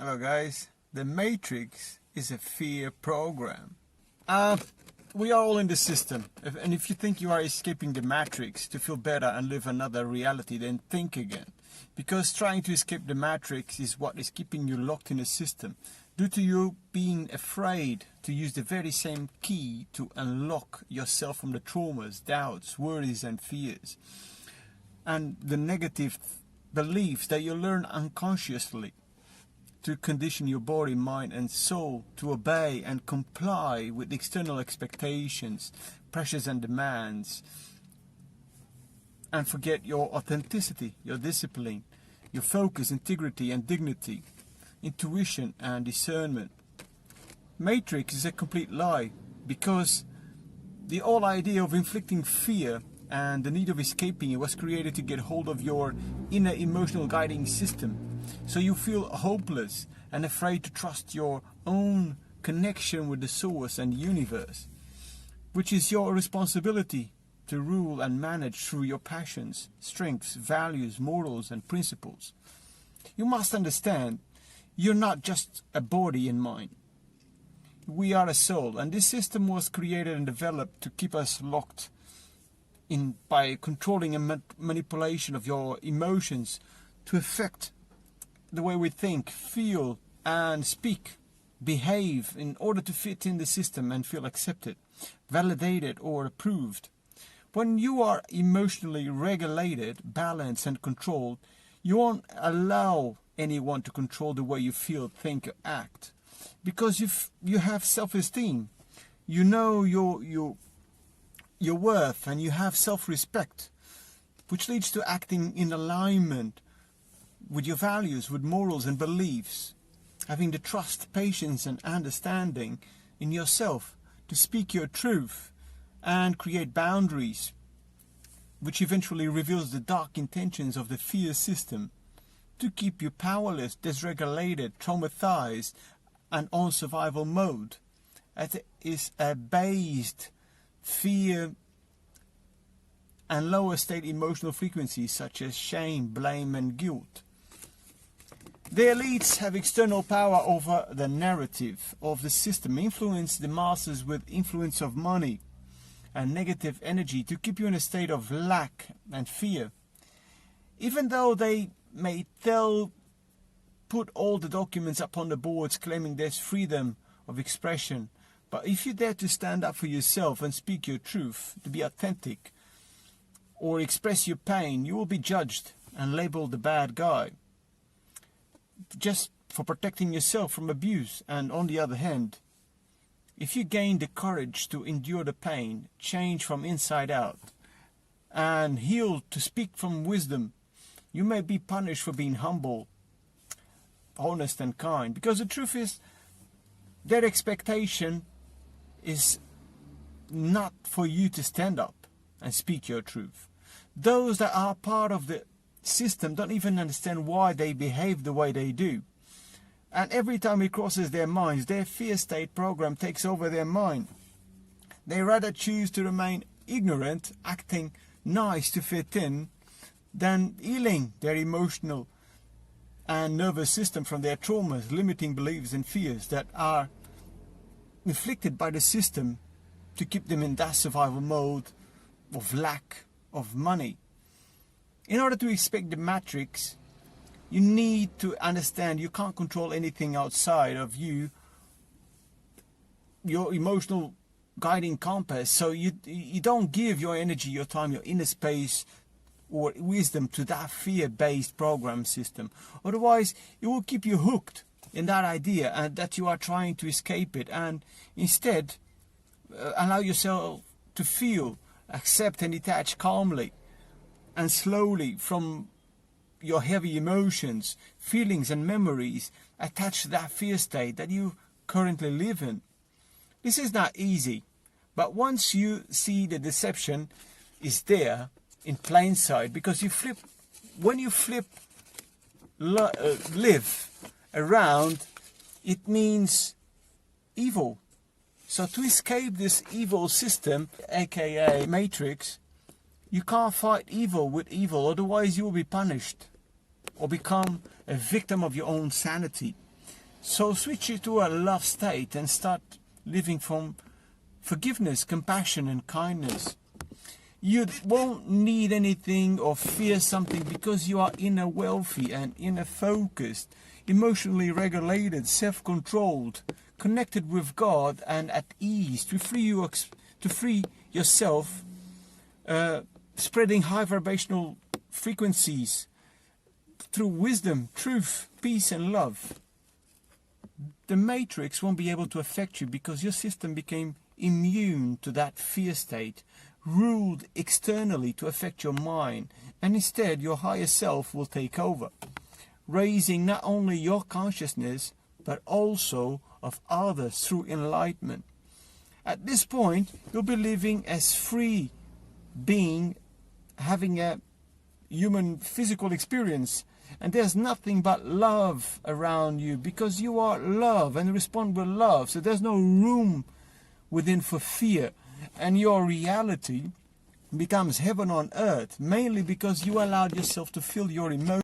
Hello guys, the Matrix is a fear program. We are all in the system, and if you think you are escaping the Matrix to feel better and live another reality, then think again. Because trying to escape the Matrix is what is keeping you locked in the system, due to you being afraid to use the very same key to unlock yourself from the traumas, doubts, worries and fears, and the negative beliefs that you learn unconsciously to condition your body, mind and soul to obey and comply with external expectations, pressures and demands, and forget your authenticity, your discipline, your focus, integrity and dignity, intuition and discernment. Matrix is a complete lie, because the whole idea of inflicting fear and the need of escaping it was created to get hold of your inner emotional guiding system, so you feel hopeless and afraid to trust your own connection with the source and universe, which is your responsibility to rule and manage through your passions, strengths, values, morals and principles. You must understand, you're not just a body and mind. We are a soul, and this system was created and developed to keep us locked in by controlling and manipulation of your emotions to affect the way we think, feel and speak, behave, in order to fit in the system and feel accepted, validated or approved. When you are emotionally regulated, balanced and controlled, you won't allow anyone to control the way you feel, think or act, because you have self-esteem, you know your worth, and you have self-respect, which leads to acting in alignment with your values, with morals and beliefs, having the trust, patience and understanding in yourself to speak your truth and create boundaries, which eventually reveals the dark intentions of the fear system to keep you powerless, dysregulated, traumatized and on survival mode. It is a based fear and lower state emotional frequencies such as shame, blame and guilt. The elites have external power over the narrative of the system, influence the masses with influence of money and negative energy to keep you in a state of lack and fear. Even though they may put all the documents up on the boards claiming there's freedom of expression, but if you dare to stand up for yourself and speak your truth, to be authentic, or express your pain, you will be judged and labeled the bad guy, just for protecting yourself from abuse. And on the other hand, if you gain the courage to endure the pain, change from inside out, and heal to speak from wisdom, you may be punished for being humble, honest and kind, because the truth is, their expectation is not for you to stand up and speak your truth. Those that are part of the system don't even understand why they behave the way they do. And every time it crosses their minds, their fear state program takes over their mind. They rather choose to remain ignorant, acting nice to fit in, than healing their emotional and nervous system from their traumas, limiting beliefs and fears that are inflicted by the system to keep them in that survival mode of lack of money. In order to escape the Matrix, you need to understand you can't control anything outside of you, your emotional guiding compass. So you don't give your energy, your time, your inner space or wisdom to that fear-based program system. Otherwise, it will keep you hooked in that idea and that you are trying to escape it, and instead allow yourself to feel, accept and detach calmly and slowly from your heavy emotions, feelings and memories attached to that fear state that you currently live in. This is not easy, but once you see the deception is there in plain sight, because when you flip live around, it means evil. So to escape this evil system, aka Matrix, you can't fight evil with evil, otherwise you will be punished or become a victim of your own sanity. So switch it to a love state and start living from forgiveness, compassion and kindness. You won't need anything or fear something because you are inner wealthy and inner focused, emotionally regulated, self-controlled, connected with God and at ease to free yourself, spreading high vibrational frequencies through wisdom, truth, peace and love. The matrix won't be able to affect you because your system became immune to that fear state, ruled externally to affect your mind, and instead your higher self will take over, raising not only your consciousness but also of others through enlightenment. At this point, you'll be living as free being, having a human physical experience, and there's nothing but love around you because you are love and respond with love. So there's no room within for fear, and your reality becomes heaven on earth, mainly because you allowed yourself to feel your emotions